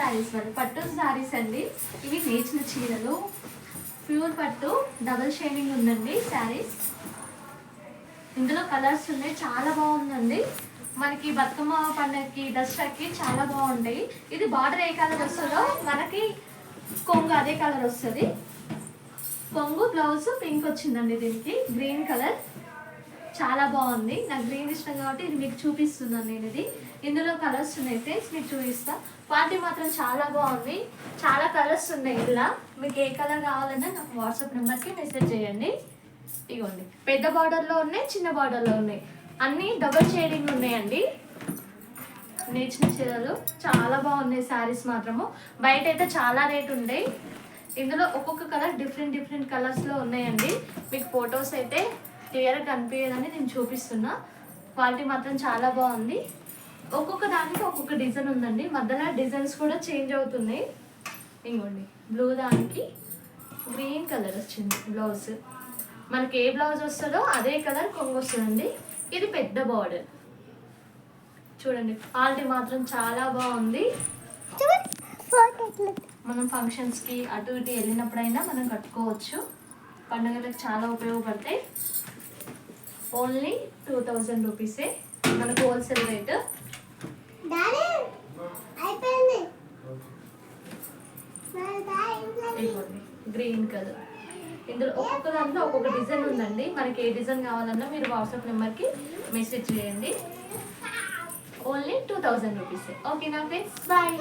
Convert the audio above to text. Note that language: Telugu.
శారీస్ వాళ్ళు పట్టు శారీస్ అండి. ఇవి నేచిన చీరలు, ప్యూర్ పట్టు, డబల్ షైనింగ్ ఉందండి శారీస్. ఇందులో కలర్స్ ఉన్నాయి, చాలా బాగుందండి. మనకి బతుకమ్మ పండుగకి, దసరాకి చాలా బాగుంటాయి. ఇది బార్డర్ ఏ కలర్ వస్తుందో మనకి కొంగు అదే కలర్ వస్తుంది. కొంగు బ్లౌజ్ పింక్ వచ్చిందండి, దీనికి గ్రీన్ కలర్ చాలా బాగుంది. నాకు గ్రీన్ ఇష్టం కాబట్టి ఇది మీకు చూపిస్తున్నాను నేను. ఇది ఇందులో కలర్స్ ఉన్నాయి ఫ్రెండ్స్, మీకు చూపిస్తా. క్వాలిటీ మాత్రం చాలా బాగుంది. చాలా కలర్స్ ఉన్నాయి. ఇలా మీకు ఏ కలర్ కావాలన్నా నాకు వాట్సాప్ నెంబర్కి మెసేజ్ చేయండి. ఇగోండి, పెద్ద బార్డర్లో ఉన్నాయి, చిన్న బార్డర్లో ఉన్నాయి, అన్నీ డబల్ షేడింగ్ ఉన్నాయండి. నేచిన చీరలు చాలా బాగున్నాయి. శారీస్ మాత్రము బయట అయితే చాలా రేట్ ఉంటాయి. ఇందులో ఒక్కొక్క కలర్ డిఫరెంట్ డిఫరెంట్ కలర్స్లో ఉన్నాయండి. మీకు ఫొటోస్ అయితే క్లియర్గా కనిపించదని నేను చూపిస్తున్నా. క్వాలిటీ మాత్రం చాలా బాగుంది. ఒక్కొక్క దానికి ఒక్కొక్క డిజైన్ ఉందండి. మధ్యలో డిజైన్స్ కూడా చేంజ్ అవుతున్నాయి. ఇంకోండి, బ్లూ దానికి గ్రీన్ కలర్ వచ్చింది బ్లౌజ్. మనకి ఏ బ్లౌజ్ వస్తుందో అదే కలర్ కొంగు వస్తుందండి. ఇది పెద్ద బార్డర్ చూడండి. క్వాలిటీ మాత్రం చాలా బాగుంది. మనం ఫంక్షన్స్కి అటు ఇటు వెళ్ళినప్పుడైనా మనం కట్టుకోవచ్చు. పండుగలకు చాలా ఉపయోగపడతాయి. ఓన్లీ 2000 రూపీసే మనకు హోల్సేల్ రేట్. గ్రీన్ కలర్, ఇందులో ఒక్కొక్క దాంట్లో ఒక్కొక్క డిజైన్ ఉందండి. మనకి ఏ డిజైన్ కావాలన్నా మీరు వాట్సాప్ నెంబర్కి మెసేజ్ చేయండి. ఓన్లీ 2000 రూపీసే. ఓకేనా ఫ్రెండ్స్, బాయ్.